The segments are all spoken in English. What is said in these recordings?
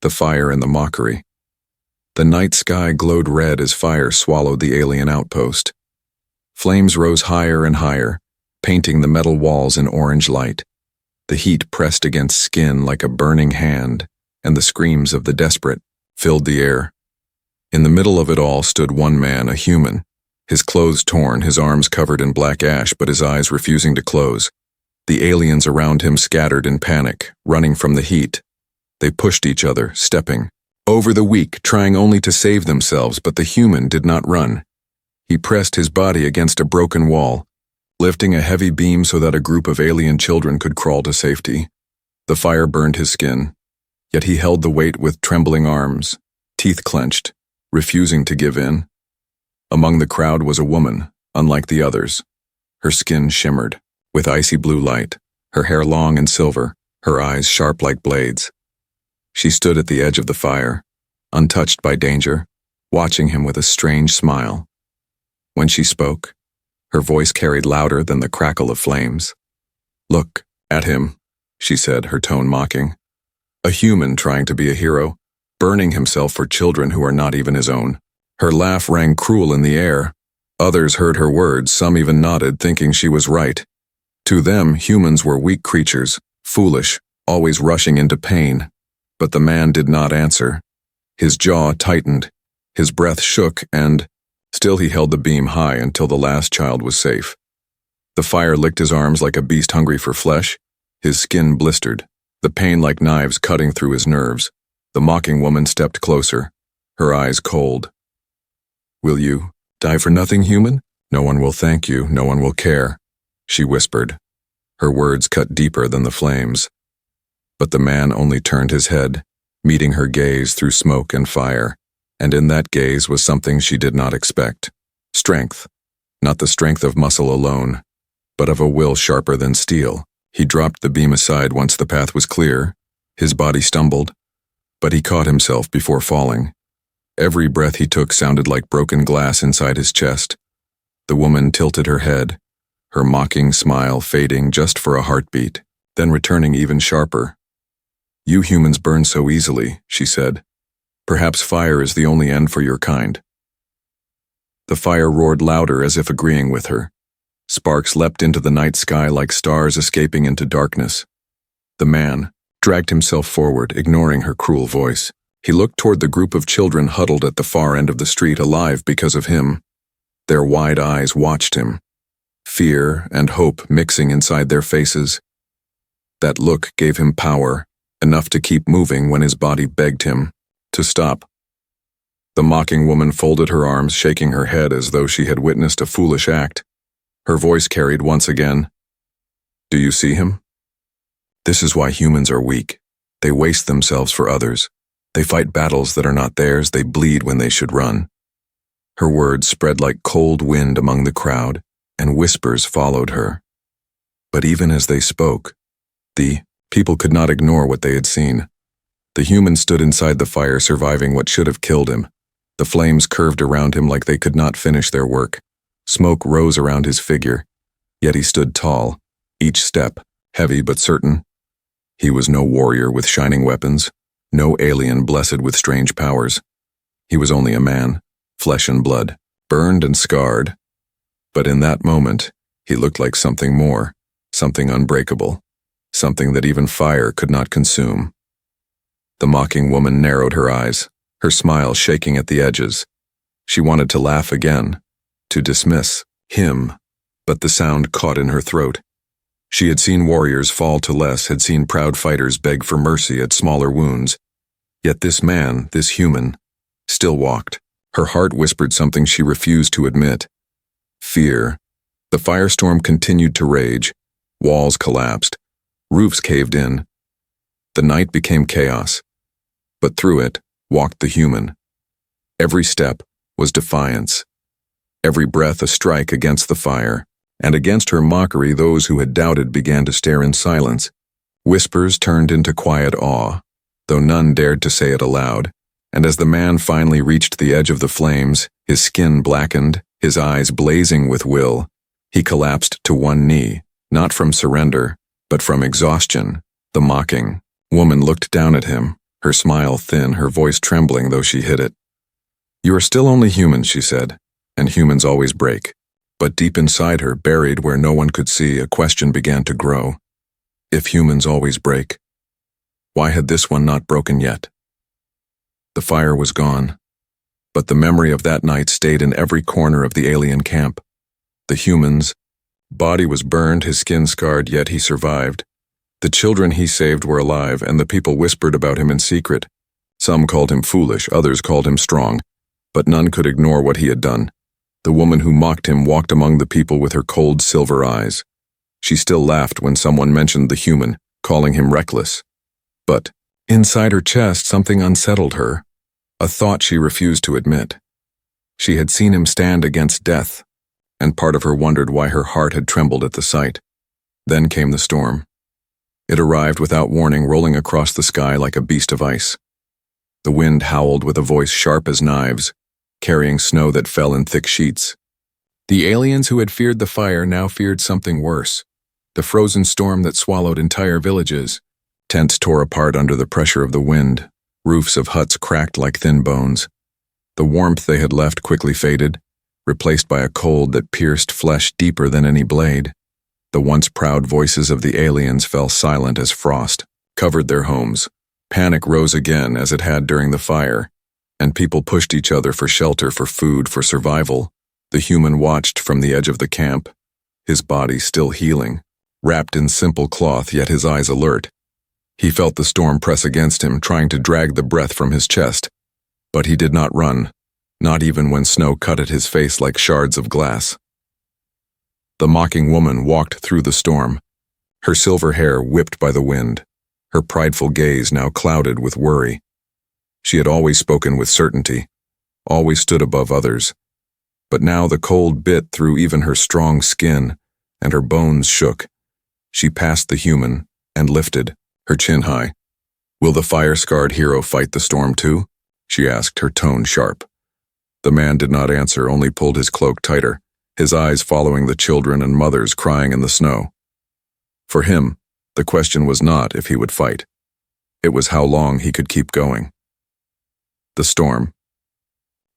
the fire and the mockery. The night sky glowed red as fire swallowed the alien outpost. Flames rose higher and higher, painting the metal walls in orange light. The heat pressed against skin like a burning hand, and the screams of the desperate filled the air. In the middle of it all stood one man, a human, his clothes torn, his arms covered in black ash, but his eyes refusing to close. The aliens around him scattered in panic, running from the heat. They pushed each other, stepping over the weak, trying only to save themselves, but the human did not run. He pressed his body against a broken wall, lifting a heavy beam so that a group of alien children could crawl to safety. The fire burned his skin, yet he held the weight with trembling arms, teeth clenched, refusing to give in. Among the crowd was a woman, unlike the others. Her skin shimmered with icy blue light, her hair long and silver, her eyes sharp like blades. She stood at the edge of the fire, untouched by danger, watching him with a strange smile. When she spoke, her voice carried louder than the crackle of flames. "Look at him," she said, her tone mocking. A human trying to be a hero, burning himself for children who are not even his own. Her laugh rang cruel in the air. Others heard her words, some even nodded, thinking she was right. To them, humans were weak creatures, foolish, always rushing into pain. But the man did not answer. His jaw tightened, his breath shook, and still he held the beam high until the last child was safe. The fire licked his arms like a beast hungry for flesh. His skin blistered, the pain like knives cutting through his nerves. The mocking woman stepped closer, her eyes cold. "Will you die for nothing, human? No one will thank you, no one will care," she whispered. Her words cut deeper than the flames. But the man only turned his head, meeting her gaze through smoke and fire, and in that gaze was something she did not expect. Strength, not the strength of muscle alone, but of a will sharper than steel. He dropped the beam aside once the path was clear. His body stumbled, but he caught himself before falling. Every breath he took sounded like broken glass inside his chest. The woman tilted her head, her mocking smile fading just for a heartbeat, then returning even sharper. "You humans burn so easily," she said. "Perhaps fire is the only end for your kind." The fire roared louder as if agreeing with her. Sparks leapt into the night sky like stars escaping into darkness. The man dragged himself forward, ignoring her cruel voice. He looked toward the group of children huddled at the far end of the street, alive because of him. Their wide eyes watched him, fear and hope mixing inside their faces. That look gave him power, enough to keep moving when his body begged him to stop. The mocking woman folded her arms, shaking her head as though she had witnessed a foolish act. Her voice carried once again. "Do you see him? This is why humans are weak. They waste themselves for others. They fight battles that are not theirs. They bleed when they should run." Her words spread like cold wind among the crowd, and whispers followed her. But even as they spoke, the people could not ignore what they had seen. The human stood inside the fire, surviving what should have killed him. The flames curved around him like they could not finish their work. Smoke rose around his figure, yet he stood tall, each step heavy but certain. He was no warrior with shining weapons, no alien blessed with strange powers. He was only a man, flesh and blood, burned and scarred. But in that moment, he looked like something more, something unbreakable, something that even fire could not consume. The mocking woman narrowed her eyes, her smile shaking at the edges. She wanted to laugh again, to dismiss him, but the sound caught in her throat. She had seen warriors fall to less, had seen proud fighters beg for mercy at smaller wounds. Yet this man, this human, still walked. Her heart whispered something she refused to admit. Fear. The firestorm continued to rage. Walls collapsed. Roofs caved in. The night became chaos. But through it walked the human. Every step was defiance. Every breath a strike against the fire. And against her mockery, those who had doubted began to stare in silence. Whispers turned into quiet awe, though none dared to say it aloud. And as the man finally reached the edge of the flames, his skin blackened, his eyes blazing with will, he collapsed to one knee, not from surrender, but from exhaustion. The mocking woman looked down at him, her smile thin, her voice trembling though she hid it. "You are still only human," she said, "and humans always break." But deep inside her, buried where no one could see, a question began to grow. If humans always break, why had this one not broken yet? The fire was gone, but the memory of that night stayed in every corner of the alien camp. The human's body was burned, his skin scarred, yet he survived. The children he saved were alive, and the people whispered about him in secret. Some called him foolish, others called him strong, but none could ignore what he had done. The woman who mocked him walked among the people with her cold silver eyes. She still laughed when someone mentioned the human, calling him reckless. But inside her chest, something unsettled her, a thought she refused to admit. She had seen him stand against death, and part of her wondered why her heart had trembled at the sight. Then came the storm. It arrived without warning, rolling across the sky like a beast of ice. The wind howled with a voice sharp as knives, carrying snow that fell in thick sheets. The aliens who had feared the fire now feared something worse, the frozen storm that swallowed entire villages. Tents tore apart under the pressure of the wind, roofs of huts cracked like thin bones. The warmth they had left quickly faded, replaced by a cold that pierced flesh deeper than any blade. The once proud voices of the aliens fell silent as frost covered their homes. Panic rose again as it had during the fire, and people pushed each other for shelter, for food, for survival. The human watched from the edge of the camp, his body still healing, wrapped in simple cloth, yet his eyes alert. He felt the storm press against him, trying to drag the breath from his chest. But he did not run, not even when snow cut at his face like shards of glass. The mocking woman walked through the storm, her silver hair whipped by the wind, her prideful gaze now clouded with worry. She had always spoken with certainty, always stood above others. But now the cold bit through even her strong skin, and her bones shook. She passed the human and lifted, her chin high. "Will the fire-scarred hero fight the storm too?" she asked, her tone sharp. The man did not answer, only pulled his cloak tighter, his eyes following the children and mothers crying in the snow. For him, the question was not if he would fight. It was how long he could keep going. The storm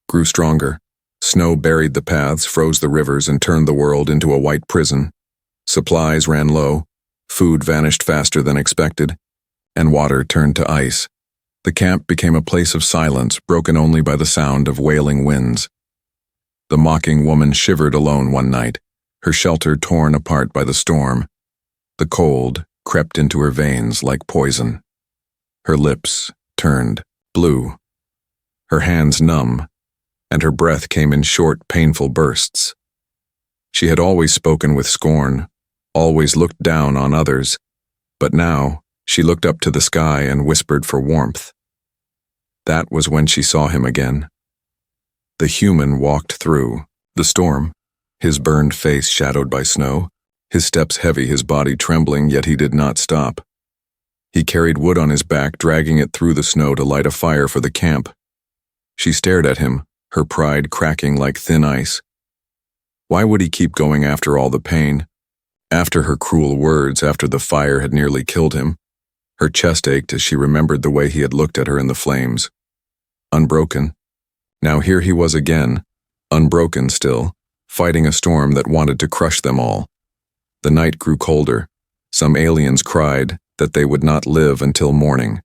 grew stronger. Snow buried the paths, froze the rivers, and turned the world into a white prison. Supplies ran low, food vanished faster than expected, and water turned to ice. The camp became a place of silence, broken only by the sound of wailing winds. The mocking woman shivered alone one night, her shelter torn apart by the storm. The cold crept into her veins like poison. Her lips turned blue, her hands numb, and her breath came in short, painful bursts. She had always spoken with scorn, always looked down on others, but now she looked up to the sky and whispered for warmth. That was when she saw him again. The human walked through the storm, his burned face shadowed by snow, his steps heavy, his body trembling, yet he did not stop. He carried wood on his back, dragging it through the snow to light a fire for the camp. She stared at him, her pride cracking like thin ice. Why would he keep going after all the pain? After her cruel words, after the fire had nearly killed him? Her chest ached as she remembered the way he had looked at her in the flames. Unbroken. Now here he was again, unbroken still, fighting a storm that wanted to crush them all. The night grew colder. Some aliens cried that they would not live until morning.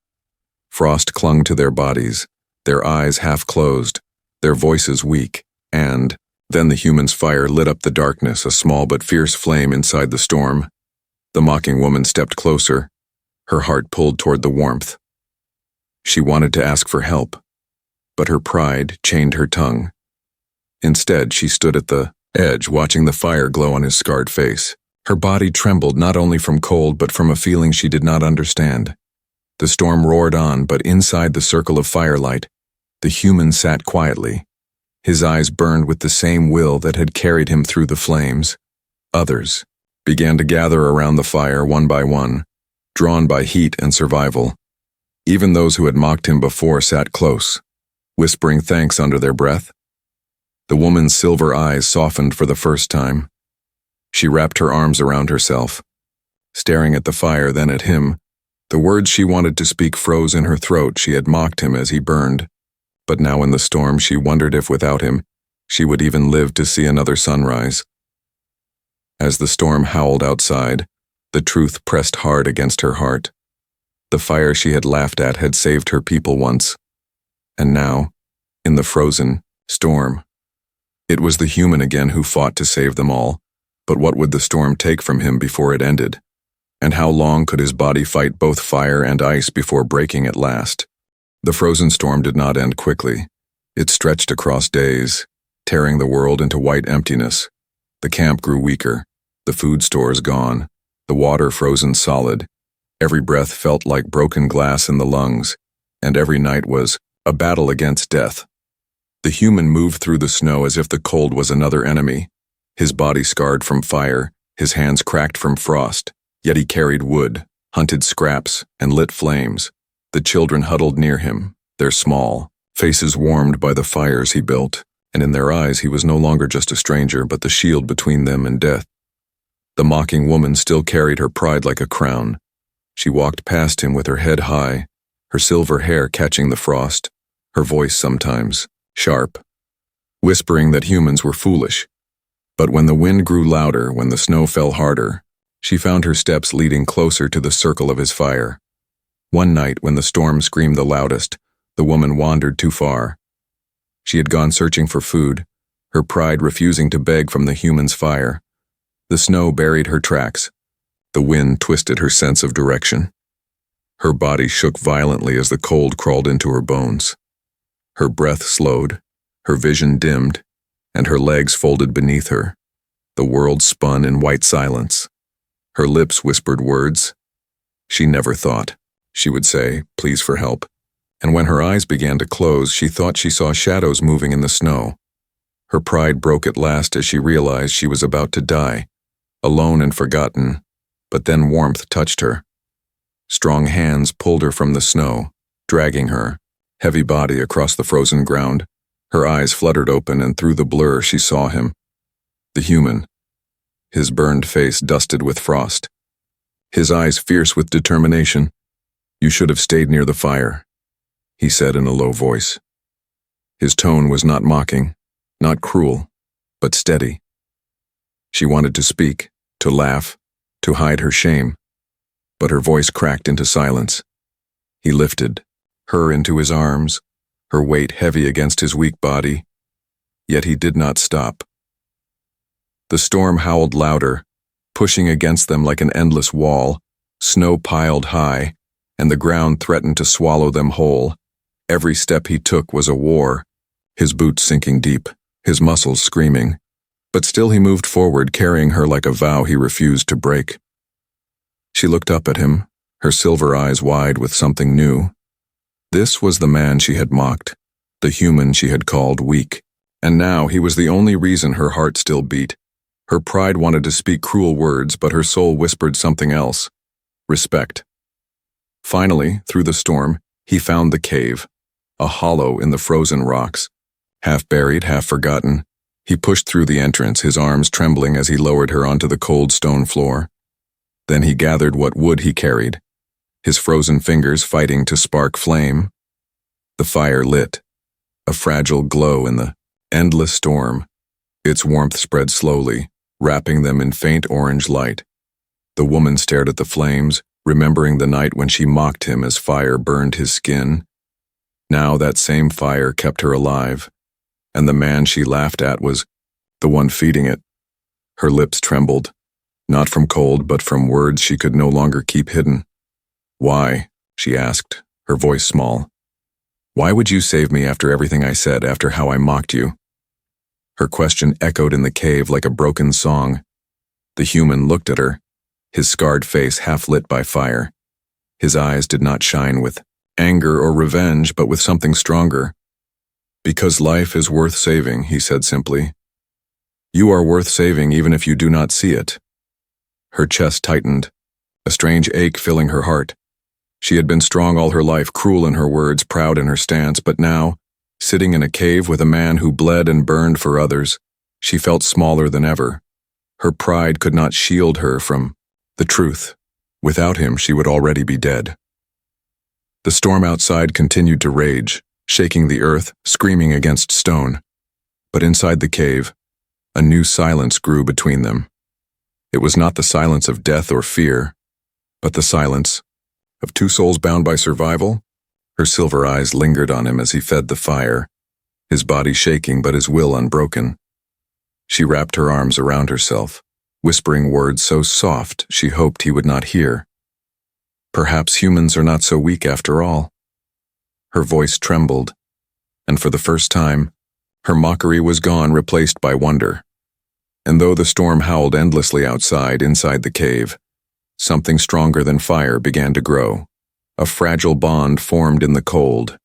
Frost clung to their bodies, their eyes half closed, their voices weak, and then the human's fire lit up the darkness, a small but fierce flame inside the storm. The mocking woman stepped closer, her heart pulled toward the warmth. She wanted to ask for help, but her pride chained her tongue. Instead, she stood at the edge, watching the fire glow on his scarred face. Her body trembled not only from cold but from a feeling she did not understand. The storm roared on, but inside the circle of firelight, the human sat quietly. His eyes burned with the same will that had carried him through the flames. Others began to gather around the fire one by one, drawn by heat and survival. Even those who had mocked him before sat close, whispering thanks under their breath. The woman's silver eyes softened for the first time. She wrapped her arms around herself, staring at the fire, then at him, The words she wanted to speak froze in her throat. She had mocked him as he burned. But now in the storm she wondered if without him, she would even live to see another sunrise. As the storm howled outside, the truth pressed hard against her heart. The fire she had laughed at had saved her people once. And now, in the frozen storm, it was the human again who fought to save them all. But what would the storm take from him before it ended? And how long could his body fight both fire and ice before breaking at last? The frozen storm did not end quickly. It stretched across days, tearing the world into white emptiness. The camp grew weaker, the food stores gone, the water frozen solid. Every breath felt like broken glass in the lungs, and every night was a battle against death. The human moved through the snow as if the cold was another enemy, his body scarred from fire, his hands cracked from frost. Yet he carried wood, hunted scraps, and lit flames. The children huddled near him, their small faces warmed by the fires he built, and in their eyes he was no longer just a stranger but the shield between them and death. The mocking woman still carried her pride like a crown. She walked past him with her head high, her silver hair catching the frost, her voice sometimes sharp, whispering that humans were foolish. But when the wind grew louder, when the snow fell harder, she found her steps leading closer to the circle of his fire. One night, when the storm screamed the loudest, the woman wandered too far. She had gone searching for food, her pride refusing to beg from the human's fire. The snow buried her tracks. The wind twisted her sense of direction. Her body shook violently as the cold crawled into her bones. Her breath slowed, her vision dimmed, and her legs folded beneath her. The world spun in white silence. Her lips whispered words. She never thought. She would say, "Please for help." And when her eyes began to close, she thought she saw shadows moving in the snow. Her pride broke at last as she realized she was about to die, alone and forgotten. But then warmth touched her. Strong hands pulled her from the snow, dragging her, heavy body across the frozen ground. Her eyes fluttered open, and through the blur she saw him. The human. His burned face dusted with frost. His eyes fierce with determination. "You should have stayed near the fire," he said in a low voice. His tone was not mocking, not cruel, but steady. She wanted to speak, to laugh, to hide her shame, but her voice cracked into silence. He lifted her into his arms, her weight heavy against his weak body, yet he did not stop. The storm howled louder, pushing against them like an endless wall. Snow piled high, and the ground threatened to swallow them whole. Every step he took was a war, his boots sinking deep, his muscles screaming. But still he moved forward, carrying her like a vow he refused to break. She looked up at him, her silver eyes wide with something new. This was the man she had mocked, the human she had called weak. And now he was the only reason her heart still beat. Her pride wanted to speak cruel words, but her soul whispered something else: respect. Finally, through the storm, he found the cave, a hollow in the frozen rocks. Half buried, half forgotten, he pushed through the entrance, his arms trembling as he lowered her onto the cold stone floor. Then he gathered what wood he carried, his frozen fingers fighting to spark flame. The fire lit, a fragile glow in the endless storm. Its warmth spread slowly, wrapping them in faint orange light. The woman stared at the flames, remembering the night when she mocked him as fire burned his skin. Now that same fire kept her alive, and the man she laughed at was the one feeding it. Her lips trembled, not from cold but from words she could no longer keep hidden. "Why?" she asked, her voice small. "Why would you save me after everything I said, after how I mocked you?" Her question echoed in the cave like a broken song. The human looked at her, his scarred face half lit by fire. His eyes did not shine with anger or revenge, but with something stronger. "Because life is worth saving," he said simply. "You are worth saving even if you do not see it." Her chest tightened, a strange ache filling her heart. She had been strong all her life, cruel in her words, proud in her stance, but now, sitting in a cave with a man who bled and burned for others, she felt smaller than ever. Her pride could not shield her from the truth. Without him, she would already be dead. The storm outside continued to rage, shaking the earth, screaming against stone. But inside the cave, a new silence grew between them. It was not the silence of death or fear, but the silence of two souls bound by survival. Her silver eyes lingered on him as he fed the fire, his body shaking but his will unbroken. She wrapped her arms around herself, whispering words so soft she hoped he would not hear. Perhaps humans are not so weak after all. Her voice trembled, and for the first time, her mockery was gone, replaced by wonder. And though the storm howled endlessly outside, inside the cave, something stronger than fire began to grow. A fragile bond formed in the cold.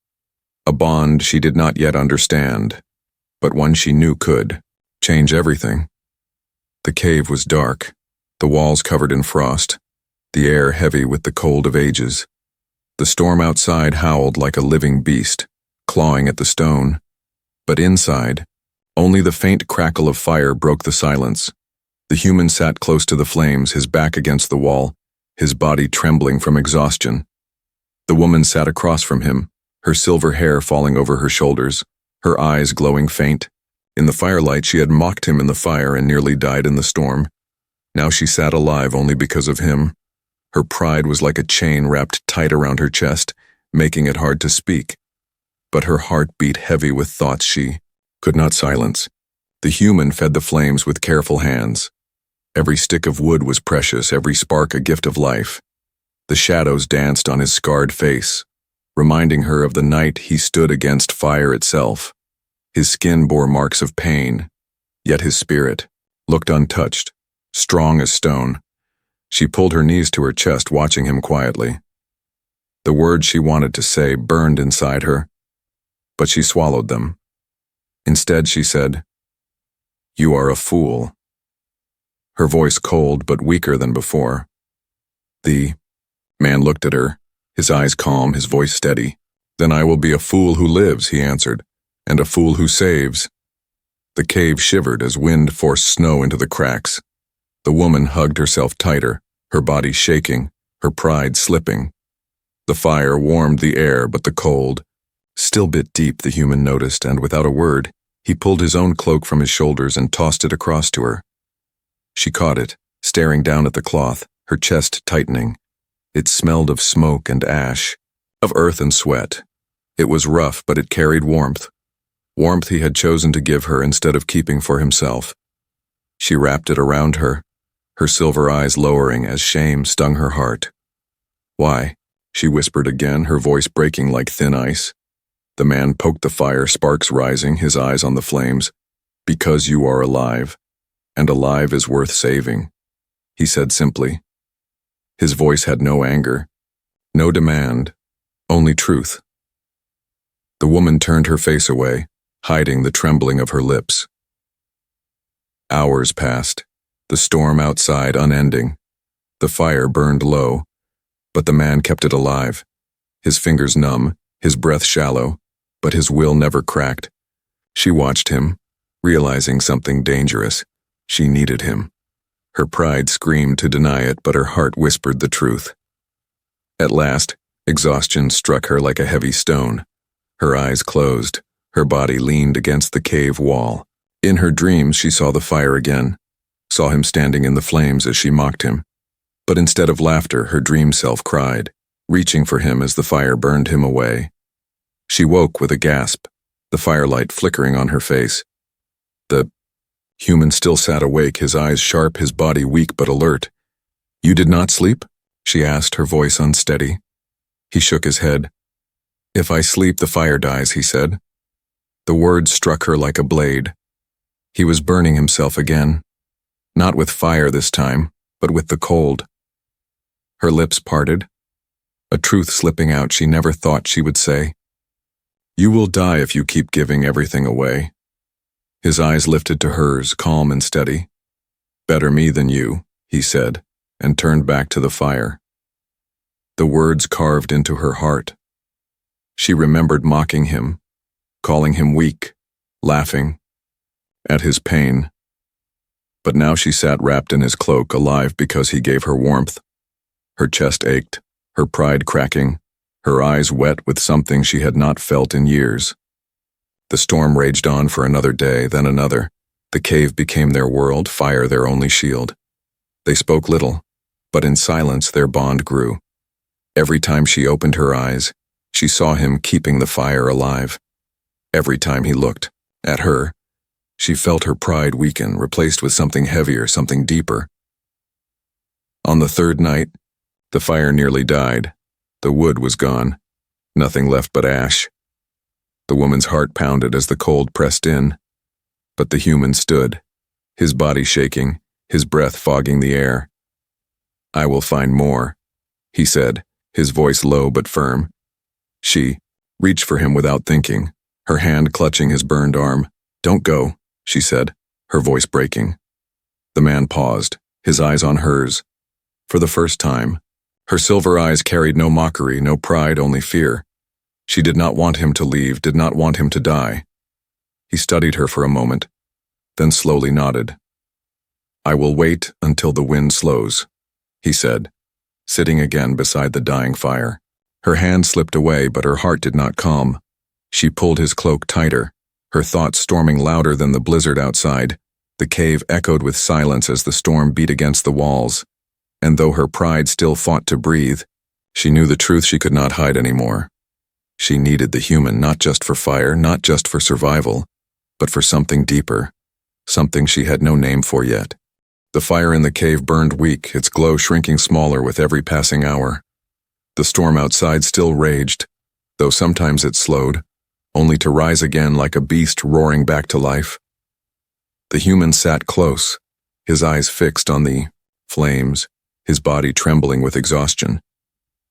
A bond she did not yet understand, but one she knew could change everything. The cave was dark, the walls covered in frost, the air heavy with the cold of ages. The storm outside howled like a living beast, clawing at the stone. But inside, only the faint crackle of fire broke the silence. The human sat close to the flames, his back against the wall, his body trembling from exhaustion. The woman sat across from him, her silver hair falling over her shoulders, her eyes glowing faint. In the firelight, she had mocked him in the fire and nearly died in the storm. Now she sat alive only because of him. Her pride was like a chain wrapped tight around her chest, making it hard to speak. But her heart beat heavy with thoughts she could not silence. The human fed the flames with careful hands. Every stick of wood was precious, every spark a gift of life. The shadows danced on his scarred face, reminding her of the night he stood against fire itself. His skin bore marks of pain, yet his spirit looked untouched, strong as stone. She pulled her knees to her chest, watching him quietly. The words she wanted to say burned inside her, but she swallowed them. Instead, she said, "You are a fool." Her voice cold but weaker than before. The man looked at her, his eyes calm, his voice steady. "Then I will be a fool who lives," he answered, "and a fool who saves." The cave shivered as wind forced snow into the cracks. The woman hugged herself tighter, her body shaking, her pride slipping. The fire warmed the air, but the cold still bit deep, the human noticed, and without a word, he pulled his own cloak from his shoulders and tossed it across to her. She caught it, staring down at the cloth, her chest tightening. It smelled of smoke and ash, of earth and sweat. It was rough, but it carried warmth. Warmth he had chosen to give her instead of keeping for himself. She wrapped it around her, her silver eyes lowering as shame stung her heart. "Why?" she whispered again, her voice breaking like thin ice. The man poked the fire, sparks rising, his eyes on the flames. "Because you are alive, and alive is worth saving," he said simply. His voice had no anger, no demand, only truth. The woman turned her face away, hiding the trembling of her lips. Hours passed, the storm outside unending. The fire burned low, but the man kept it alive, his fingers numb, his breath shallow, but his will never cracked. She watched him, realizing something dangerous. She needed him. Her pride screamed to deny it, but her heart whispered the truth. At last, exhaustion struck her like a heavy stone. Her eyes closed, her body leaned against the cave wall. In her dreams, she saw the fire again, saw him standing in the flames as she mocked him. But instead of laughter, her dream self cried, reaching for him as the fire burned him away. She woke with a gasp, the firelight flickering on her face. The human still sat awake, his eyes sharp, his body weak but alert. "You did not sleep?" she asked, her voice unsteady. He shook his head. "If I sleep, the fire dies," he said. The words struck her like a blade. He was burning himself again, not with fire this time, but with the cold. Her lips parted, a truth slipping out she never thought she would say. "You will die if you keep giving everything away." His eyes lifted to hers, calm and steady. "Better me than you," he said, and turned back to the fire. The words carved into her heart. She remembered mocking him, calling him weak, laughing at his pain. But now she sat wrapped in his cloak, alive because he gave her warmth. Her chest ached, her pride cracking, her eyes wet with something she had not felt in years. The storm raged on for another day, then another. The cave became their world, fire their only shield. They spoke little, but in silence their bond grew. Every time she opened her eyes, she saw him keeping the fire alive. Every time he looked at her, she felt her pride weaken, replaced with something heavier, something deeper. On the third night, the fire nearly died. The wood was gone, nothing left but ash. The woman's heart pounded as the cold pressed in, but the human stood, his body shaking, his breath fogging the air. "I will find more," he said, his voice low but firm. She reached for him without thinking, her hand clutching his burned arm. "Don't go," she said, her voice breaking. The man paused, his eyes on hers. For the first time, her silver eyes carried no mockery, no pride, only fear. She did not want him to leave, did not want him to die. He studied her for a moment, then slowly nodded. "I will wait until the wind slows," he said, sitting again beside the dying fire. Her hand slipped away, but her heart did not calm. She pulled his cloak tighter, her thoughts storming louder than the blizzard outside. The cave echoed with silence as the storm beat against the walls. And though her pride still fought to breathe, she knew the truth she could not hide anymore. She needed the human not just for fire, not just for survival, but for something deeper, something she had no name for yet. The fire in the cave burned weak, its glow shrinking smaller with every passing hour. The storm outside still raged, though sometimes it slowed, only to rise again like a beast roaring back to life. The human sat close, his eyes fixed on the flames, his body trembling with exhaustion.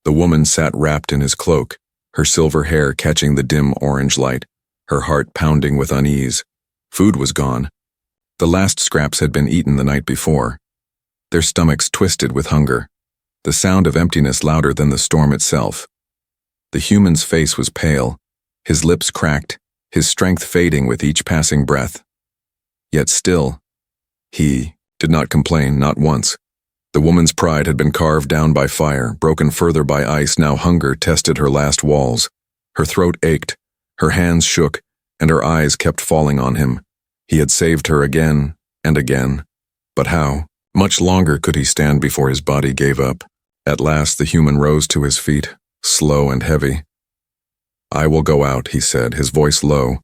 The woman sat wrapped in his cloak, her silver hair catching the dim orange light, her heart pounding with unease. Food was gone. The last scraps had been eaten the night before. Their stomachs twisted with hunger, the sound of emptiness louder than the storm itself. The human's face was pale, his lips cracked, his strength fading with each passing breath. Yet still, he did not complain, not once. The woman's pride had been carved down by fire, broken further by ice. Now hunger tested her last walls. Her throat ached, her hands shook, and her eyes kept falling on him. He had saved her again and again. But how much longer could he stand before his body gave up? At last the human rose to his feet, slow and heavy. "I will go out," he said, his voice low.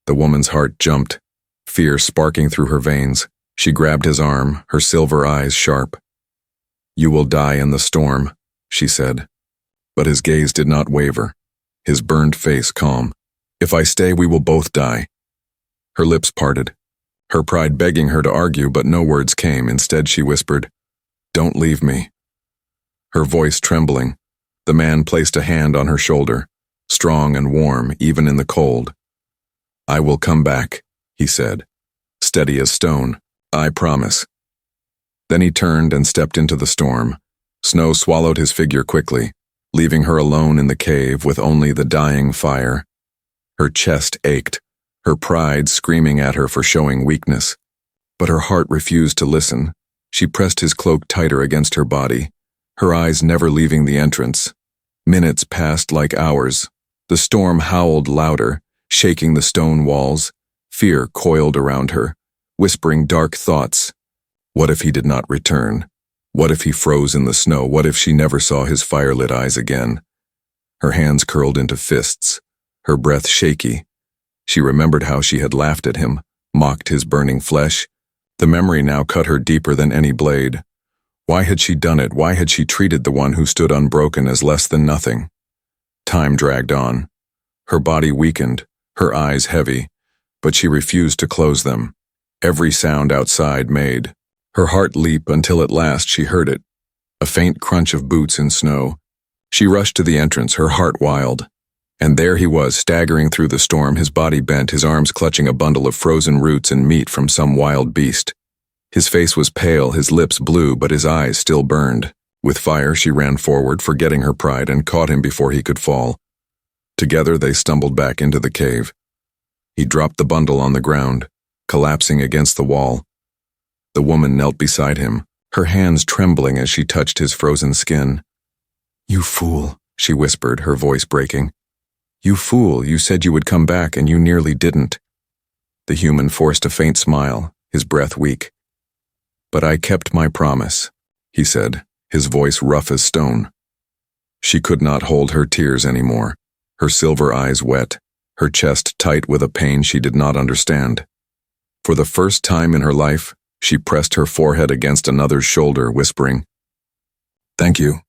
The woman's heart jumped, fear sparking through her veins. She grabbed his arm, her silver eyes sharp. "You will die in the storm," she said. But his gaze did not waver, his burned face calm. "If I stay, we will both die." Her lips parted, her pride begging her to argue, but no words came. Instead, she whispered, "Don't leave me." Her voice trembling, the man placed a hand on her shoulder, strong and warm, even in the cold. "I will come back," he said, steady as stone. "I promise." Then he turned and stepped into the storm. Snow swallowed his figure quickly, leaving her alone in the cave with only the dying fire. Her chest ached, her pride screaming at her for showing weakness. But her heart refused to listen. She pressed his cloak tighter against her body, her eyes never leaving the entrance. Minutes passed like hours. The storm howled louder, shaking the stone walls. Fear coiled around her, whispering dark thoughts. What if he did not return? What if he froze in the snow? What if she never saw his firelit eyes again? Her hands curled into fists, her breath shaky. She remembered how she had laughed at him, mocked his burning flesh. The memory now cut her deeper than any blade. Why had she done it? Why had she treated the one who stood unbroken as less than nothing? Time dragged on. Her body weakened, her eyes heavy, but she refused to close them. Every sound outside made her heart leap until at last she heard it, a faint crunch of boots in snow. She rushed to the entrance, her heart wild. And there he was, staggering through the storm, his body bent, his arms clutching a bundle of frozen roots and meat from some wild beast. His face was pale, his lips blue, but his eyes still burned. With fire, she ran forward, forgetting her pride, and caught him before he could fall. Together they stumbled back into the cave. He dropped the bundle on the ground, collapsing against the wall. The woman knelt beside him, her hands trembling as she touched his frozen skin. "You fool," she whispered, her voice breaking. "You fool, you said you would come back and you nearly didn't." The human forced a faint smile, his breath weak. "But I kept my promise," he said, his voice rough as stone. She could not hold her tears anymore, her silver eyes wet, her chest tight with a pain she did not understand. For the first time in her life, she pressed her forehead against another's shoulder, whispering, "Thank you."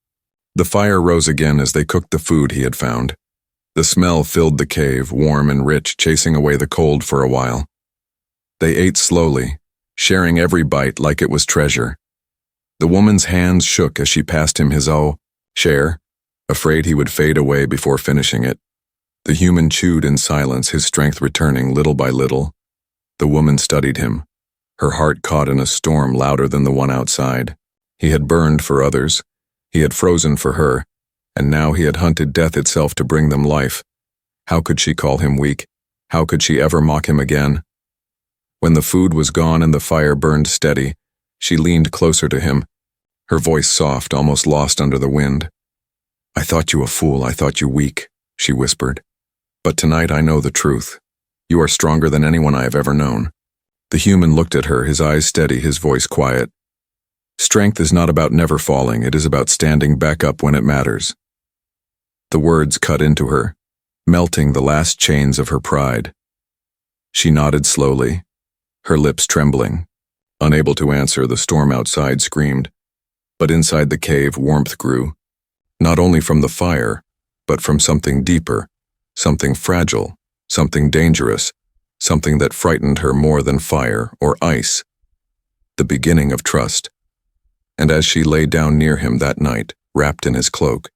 The fire rose again as they cooked the food he had found. The smell filled the cave, warm and rich, chasing away the cold for a while. They ate slowly, sharing every bite like it was treasure. The woman's hands shook as she passed him his share, afraid he would fade away before finishing it. The human chewed in silence, his strength returning little by little. The woman studied him, her heart caught in a storm louder than the one outside. He had burned for others, he had frozen for her, and now he had hunted death itself to bring them life. How could she call him weak? How could she ever mock him again? When the food was gone and the fire burned steady, she leaned closer to him, her voice soft, almost lost under the wind. "I thought you a fool, I thought you weak," she whispered. "But tonight I know the truth. You are stronger than anyone I have ever known." The human looked at her, his eyes steady, his voice quiet. "Strength is not about never falling, it is about standing back up when it matters." The words cut into her, melting the last chains of her pride. She nodded slowly, her lips trembling. Unable to answer, the storm outside screamed. But inside the cave, warmth grew, not only from the fire, but from something deeper, something fragile, something dangerous, something that frightened her more than fire or ice. The beginning of trust. And as she lay down near him that night, wrapped in his cloak,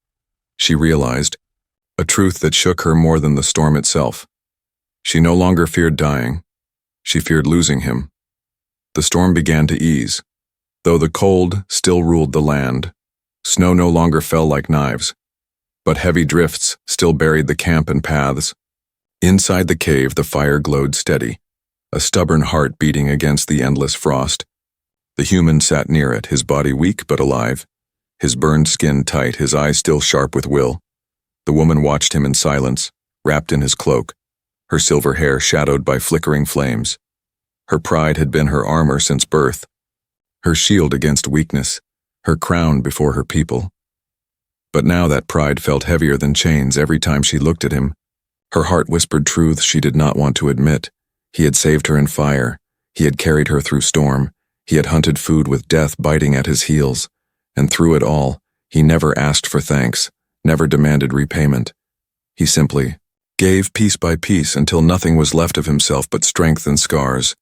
she realized a truth that shook her more than the storm itself. She no longer feared dying. She feared losing him. The storm began to ease. Though the cold still ruled the land, snow no longer fell like knives, but heavy drifts still buried the camp and paths. Inside the cave, the fire glowed steady, a stubborn heart beating against the endless frost. The human sat near it, his body weak but alive, his burned skin tight, his eyes still sharp with will. The woman watched him in silence, wrapped in his cloak, her silver hair shadowed by flickering flames. Her pride had been her armor since birth, her shield against weakness, her crown before her people. But now that pride felt heavier than chains every time she looked at him. Her heart whispered truths she did not want to admit. He had saved her in fire, he had carried her through storm, he had hunted food with death biting at his heels, and through it all, he never asked for thanks, never demanded repayment. He simply gave piece by piece until nothing was left of himself but strength and scars.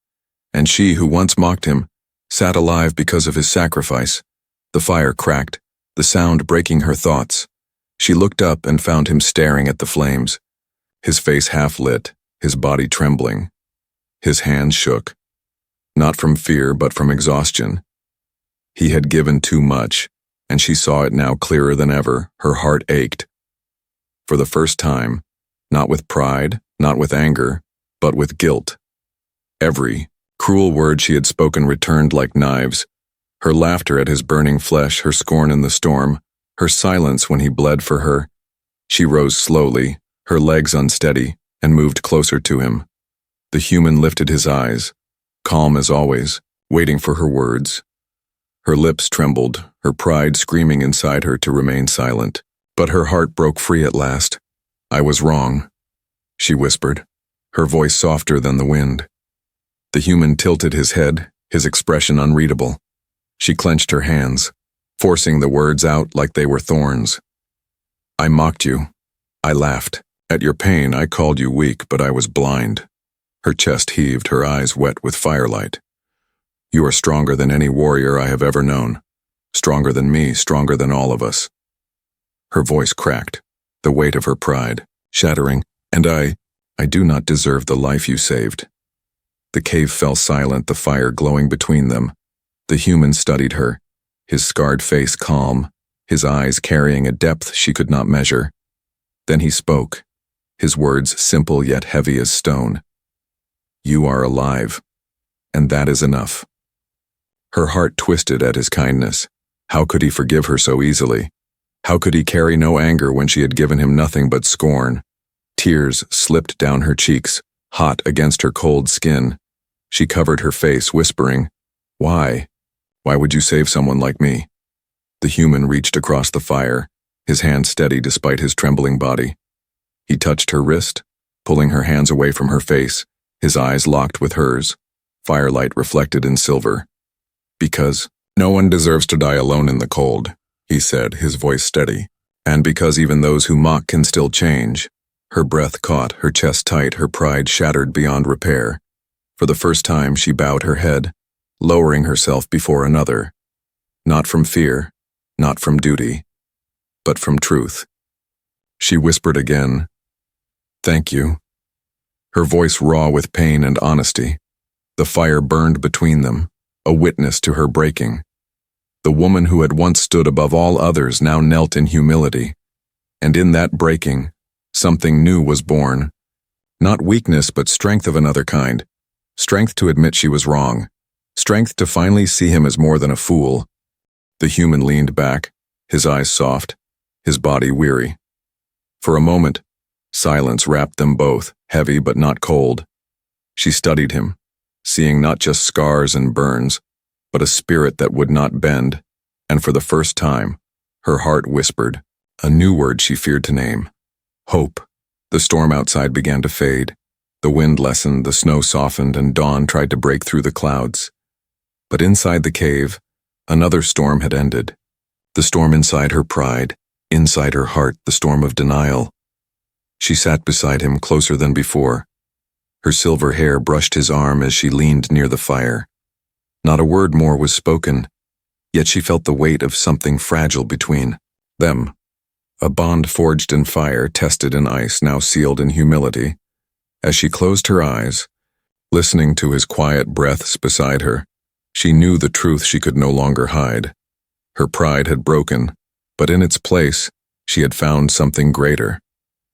And she, who once mocked him, sat alive because of his sacrifice. The fire cracked, the sound breaking her thoughts. She looked up and found him staring at the flames, his face half lit, his body trembling. His hands shook, not from fear but from exhaustion. He had given too much, and she saw it now clearer than ever. Her heart ached. For the first time, not with pride, not with anger, but with guilt. Every cruel word she had spoken returned like knives. Her laughter at his burning flesh, her scorn in the storm, her silence when he bled for her. She rose slowly, her legs unsteady, and moved closer to him. The human lifted his eyes, calm as always, waiting for her words. Her lips trembled, her pride screaming inside her to remain silent. But her heart broke free at last. "I was wrong," she whispered, her voice softer than the wind. The human tilted his head, his expression unreadable. She clenched her hands, forcing the words out like they were thorns. "I mocked you. I laughed. At your pain, I called you weak, but I was blind." Her chest heaved, her eyes wet with firelight. "You are stronger than any warrior I have ever known. Stronger than me, stronger than all of us." Her voice cracked, the weight of her pride, shattering. "And I do not deserve the life you saved." The cave fell silent, the fire glowing between them. The human studied her, his scarred face calm, his eyes carrying a depth she could not measure. Then he spoke, his words simple yet heavy as stone. "You are alive, and that is enough." Her heart twisted at his kindness. How could he forgive her so easily? How could he carry no anger when she had given him nothing but scorn? Tears slipped down her cheeks, hot against her cold skin. She covered her face, whispering, "Why? Why would you save someone like me?" The human reached across the fire, his hand steady despite his trembling body. He touched her wrist, pulling her hands away from her face, his eyes locked with hers, firelight reflected in silver. "Because no one deserves to die alone in the cold," he said, his voice steady. "And because even those who mock can still change." Her breath caught, her chest tight, her pride shattered beyond repair. For the first time she bowed her head, lowering herself before another. Not from fear, not from duty, but from truth. She whispered again, "Thank you." Her voice raw with pain and honesty. The fire burned between them, a witness to her breaking. The woman who had once stood above all others now knelt in humility. And in that breaking, something new was born. Not weakness, but strength of another kind. Strength to admit she was wrong. Strength to finally see him as more than a fool. The human leaned back, his eyes soft, his body weary. For a moment, silence wrapped them both, heavy but not cold. She studied him, seeing not just scars and burns, but a spirit that would not bend, and for the first time, her heart whispered, a new word she feared to name: hope. The storm outside began to fade. The wind lessened, the snow softened, and dawn tried to break through the clouds. But inside the cave, another storm had ended. The storm inside her pride, inside her heart, the storm of denial. She sat beside him closer than before. Her silver hair brushed his arm as she leaned near the fire. Not a word more was spoken, yet she felt the weight of something fragile between them. A bond forged in fire, tested in ice, now sealed in humility. As she closed her eyes, listening to his quiet breaths beside her, she knew the truth she could no longer hide. Her pride had broken, but in its place, she had found something greater.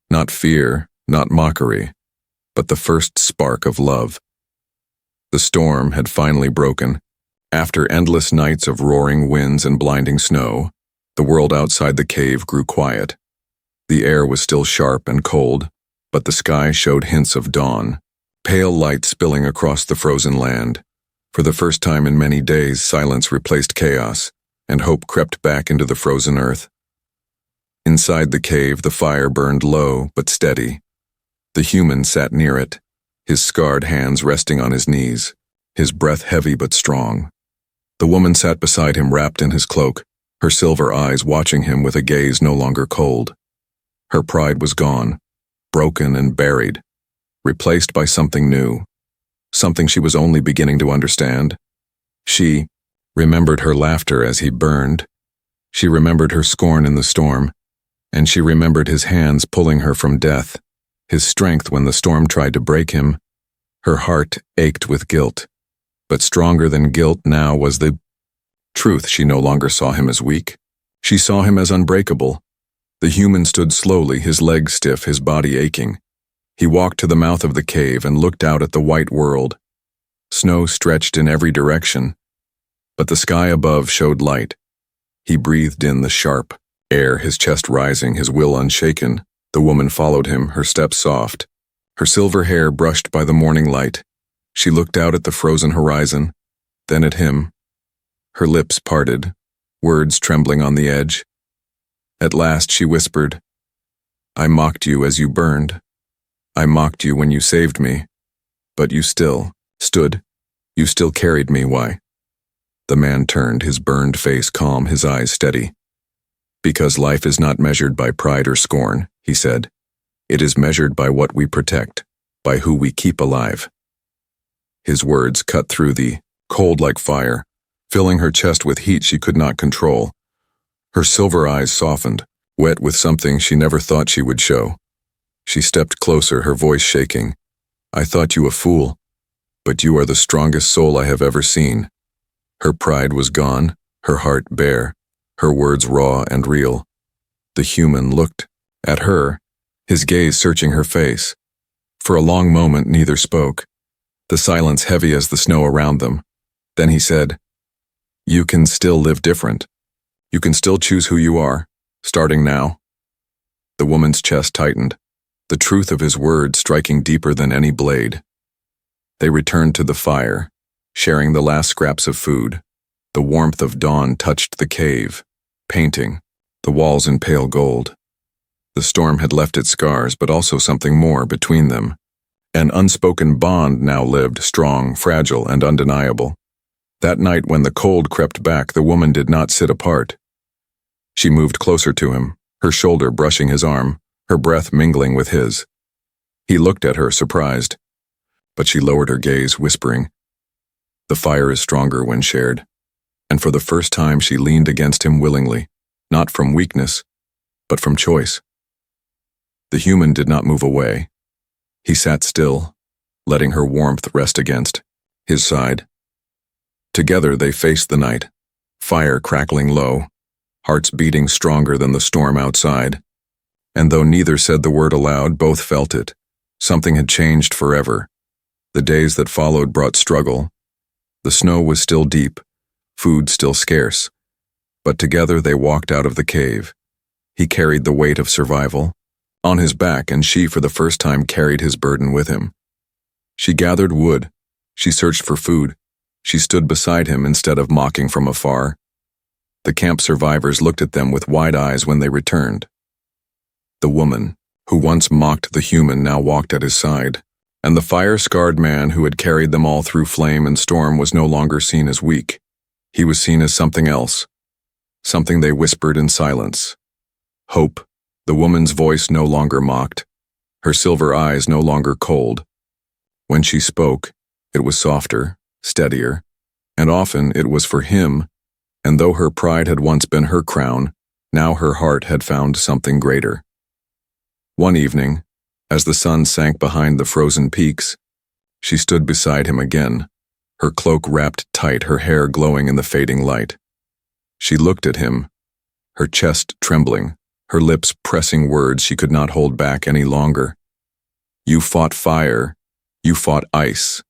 Not fear, not mockery, but the first spark of love. The storm had finally broken. After endless nights of roaring winds and blinding snow, the world outside the cave grew quiet. The air was still sharp and cold, but the sky showed hints of dawn, pale light spilling across the frozen land. For the first time in many days, silence replaced chaos, and hope crept back into the frozen earth. Inside the cave, the fire burned low but steady. The human sat near it, his scarred hands resting on his knees, his breath heavy but strong. The woman sat beside him wrapped in his cloak, her silver eyes watching him with a gaze no longer cold. Her pride was gone, broken and buried, replaced by something new, something she was only beginning to understand. She remembered her laughter as he burned. She remembered her scorn in the storm, and she remembered his hands pulling her from death, his strength when the storm tried to break him. Her heart ached with guilt, but stronger than guilt now was the truth. She no longer saw him as weak. She saw him as unbreakable. The human stood slowly, his legs stiff, his body aching. He walked to the mouth of the cave and looked out at the white world. Snow stretched in every direction, but the sky above showed light. He breathed in the sharp air, his chest rising, his will unshaken. The woman followed him, her steps soft, her silver hair brushed by the morning light. She looked out at the frozen horizon, then at him. Her lips parted, words trembling on the edge. At last she whispered, "I mocked you as you burned. I mocked you when you saved me. But you still stood. You still carried me. Why?" The man turned, his burned face calm, his eyes steady. "Because life is not measured by pride or scorn," he said. "It is measured by what we protect, by who we keep alive." His words cut through the cold like fire, filling her chest with heat she could not control. Her silver eyes softened, wet with something she never thought she would show. She stepped closer, her voice shaking. "I thought you a fool, but you are the strongest soul I have ever seen." Her pride was gone, her heart bare, her words raw and real. The human looked at her, his gaze searching her face. For a long moment neither spoke, the silence heavy as the snow around them. Then he said, You can still live different. You can still choose who you are, starting now. The woman's chest tightened, the truth of his words striking deeper than any blade. They returned to the fire, sharing the last scraps of food. The warmth of dawn touched the cave, painting the walls in pale gold. The storm had left its scars, but also something more between them. An unspoken bond now lived, strong, fragile, and undeniable. That night when the cold crept back, the woman did not sit apart. She moved closer to him, her shoulder brushing his arm, her breath mingling with his. He looked at her, surprised, but she lowered her gaze, whispering, "The fire is stronger when shared." And for the first time she leaned against him willingly, not from weakness, but from choice. The human did not move away. He sat still, letting her warmth rest against his side. Together they faced the night, fire crackling low, hearts beating stronger than the storm outside. And though neither said the word aloud, both felt it. Something had changed forever. The days that followed brought struggle. The snow was still deep, food still scarce. But together they walked out of the cave. He carried the weight of survival on his back, and she for the first time carried his burden with him. She gathered wood. She searched for food. She stood beside him instead of mocking from afar. The camp survivors looked at them with wide eyes when they returned. The woman, who once mocked the human, now walked at his side, and the fire-scarred man who had carried them all through flame and storm was no longer seen as weak. He was seen as something else, something they whispered in silence. Hope. The woman's voice no longer mocked, her silver eyes no longer cold. When she spoke, it was softer, steadier, and often it was for him. And though her pride had once been her crown, now her heart had found something greater. One evening, as the sun sank behind the frozen peaks, she stood beside him again, her cloak wrapped tight, her hair glowing in the fading light. She looked at him, her chest trembling, her lips pressing words she could not hold back any longer. "You fought fire, you fought ice,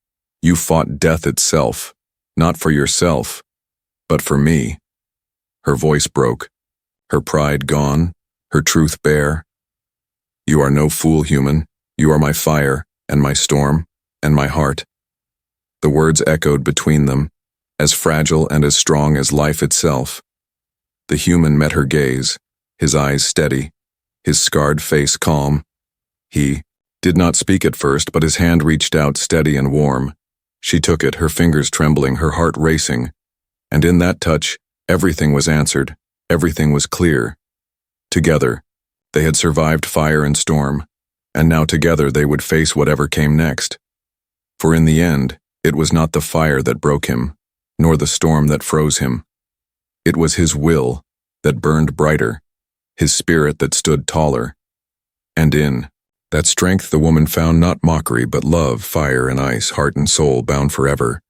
you fought death itself, not for yourself, but for me." Her voice broke, her pride gone, her truth bare. "You are no fool, human. You are my fire, and my storm, and my heart." The words echoed between them, as fragile and as strong as life itself. The human met her gaze, his eyes steady, his scarred face calm. He did not speak at first, but his hand reached out, steady and warm. She took it, her fingers trembling, her heart racing. And in that touch, everything was answered, everything was clear. Together, they had survived fire and storm, and now together they would face whatever came next. For in the end, it was not the fire that broke him, nor the storm that froze him. It was his will that burned brighter, his spirit that stood taller. And in that strength the woman found not mockery, but love, fire and ice, heart and soul bound forever.